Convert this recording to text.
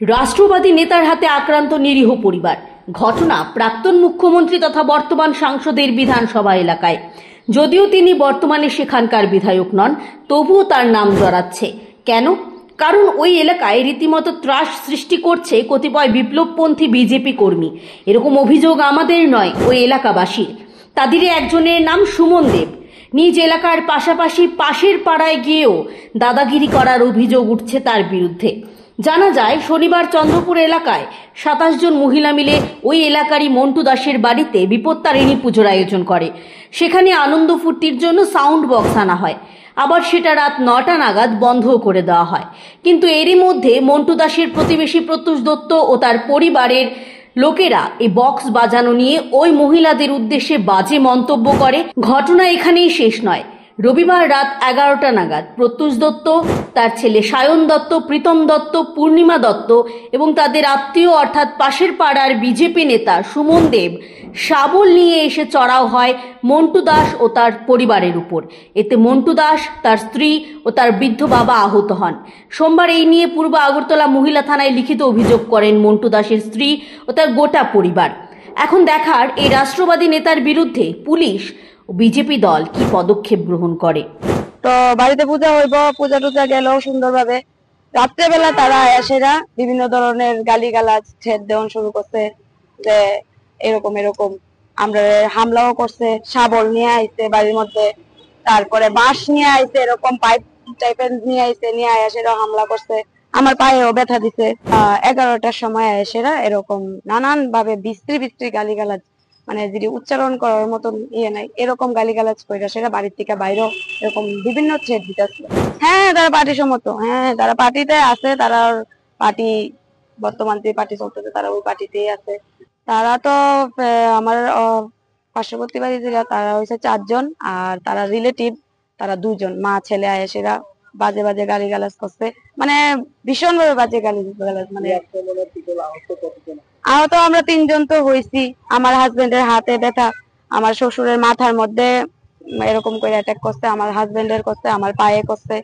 রাষ্ট্রবাদী নেতার হাতে আক্রান্ত নিরীহ পরিবার। ঘটনা প্রাক্তন মুখ্যমন্ত্রী তথা বর্তমান সাংসদের বিধানসভা এলাকায়। যদিও তিনি বর্তমানে সেখানকার বিধায়ক নন, তবুও তার নাম জড়াচ্ছে। কেন? কারণ ওই এলাকায় রীতিমতো ত্রাস সৃষ্টি করছে কতিপয় বিপ্লবপন্থী বিজেপি কর্মী। এরকম অভিযোগ আমাদের নয়, ওই এলাকাবাসীর। তাদেরই একজনের নাম সুমন দেব। নিজ এলাকার পাশাপাশি পাশের পাড়ায় গিয়েও দাদাগিরি করার অভিযোগ উঠছে তার বিরুদ্ধে। জানা যায়, শনিবার চন্দ্রপুর এলাকায় 27 জন মহিলা মিলে ওই এলাকারই মন্টু দাসের বাড়িতে বিপত্তারিণী পুজোর আয়োজন করে। সেখানে আনন্দ ফুর্তির জন্য সাউন্ড বক্স আনা হয়, আবার সেটা রাত 9টা নাগাদ বন্ধও করে দেওয়া হয়। কিন্তু এরই মধ্যে মন্টু দাসের প্রতিবেশী প্রত্যুষ দত্ত ও তার পরিবারের লোকেরা এই বক্স বাজানো নিয়ে ওই মহিলাদের উদ্দেশ্যে বাজে মন্তব্য করে। ঘটনা এখানেই শেষ নয়। রবিবার রাত 11টা নাগাদ প্রত্যুষ দত্ত, তার ছেলে সায়ন দত্ত, প্রীতম দত্ত, পূর্ণিমা দত্ত এবং তাদের আত্মীয় অর্থাৎ পাশের পাড়ার বিজেপি নেতা সুমন দেব শাবল নিয়ে এসে চড়াও হয় মন্টু দাস ও তার পরিবারের উপর। এতে মন্টু দাস, তার স্ত্রী ও তার বৃদ্ধ বাবা আহত হন। সোমবার এই নিয়ে পূর্ব আগরতলা মহিলা থানায় লিখিত অভিযোগ করেন মন্টু দাসের স্ত্রী ও তার গোটা পরিবার। এখন দেখার এই রাষ্ট্রবাদী নেতার বিরুদ্ধে পুলিশ ও বিজেপি দল কি পদক্ষেপ গ্রহণ করে। তো বাড়িতে পূজা হইব, পূজা টুজা গেল সুন্দরভাবে। রাত্রেবেলা তারা এসেরা বিভিন্ন ধরনের গালিগালাজ ছেদ দেওয়া শুরু করছে, যে এরকম এরকম আমরা হামলাও করছে, শাবল নিয়ে আইছে বাড়ির মধ্যে, তারপরে বাঁশ নিয়ে আইছে, এরকম পাইপ টাইপের নিয়ে আইছে, নিয়ে এসেরা হামলা করছে। আমার পায়েও ব্যথা দিছে। 11টার সময় এসেরা এরকম নানান ভাবে বিশ্রী বিশ্রী গালিগালাজ, মানে যদি উচ্চারণ করার মতন ইয়ে নাই, এরকম গালিগালাজ কইরা সেটা বাড়ির থেকে বাইরেও এরকম বিভিন্ন থ্রেট দিতেছিল। হ্যাঁ, তারা পার্টি সম্মত, হ্যাঁ তারা পার্টিতে আছে, তারা পার্টি বর্তমান যে পার্টি চলতেছে তারা ওই পার্টিতেই আছে। তারা তো আমার পার্শ্ববর্তী বাড়ি যেটা, তারা হয়েছে 4 জন, আর তারা রিলেটিভ তারা 2 জন, মা ছেলে আয়েসেরা বাজে বাজে গালিগালাজ করছে, মানে ভীষণ ভাবে বাজে গালিগালাজ। মানে আহত আমরা 3 জন তো হয়েছি। আমার হাজবেন্ডের হাতে ব্যথা, আমার শ্বশুরের মাথার মধ্যে এরকম করে অ্যাটাক করছে, আমার হাজবেন্ডের করছে, আমার পায়ে করছে,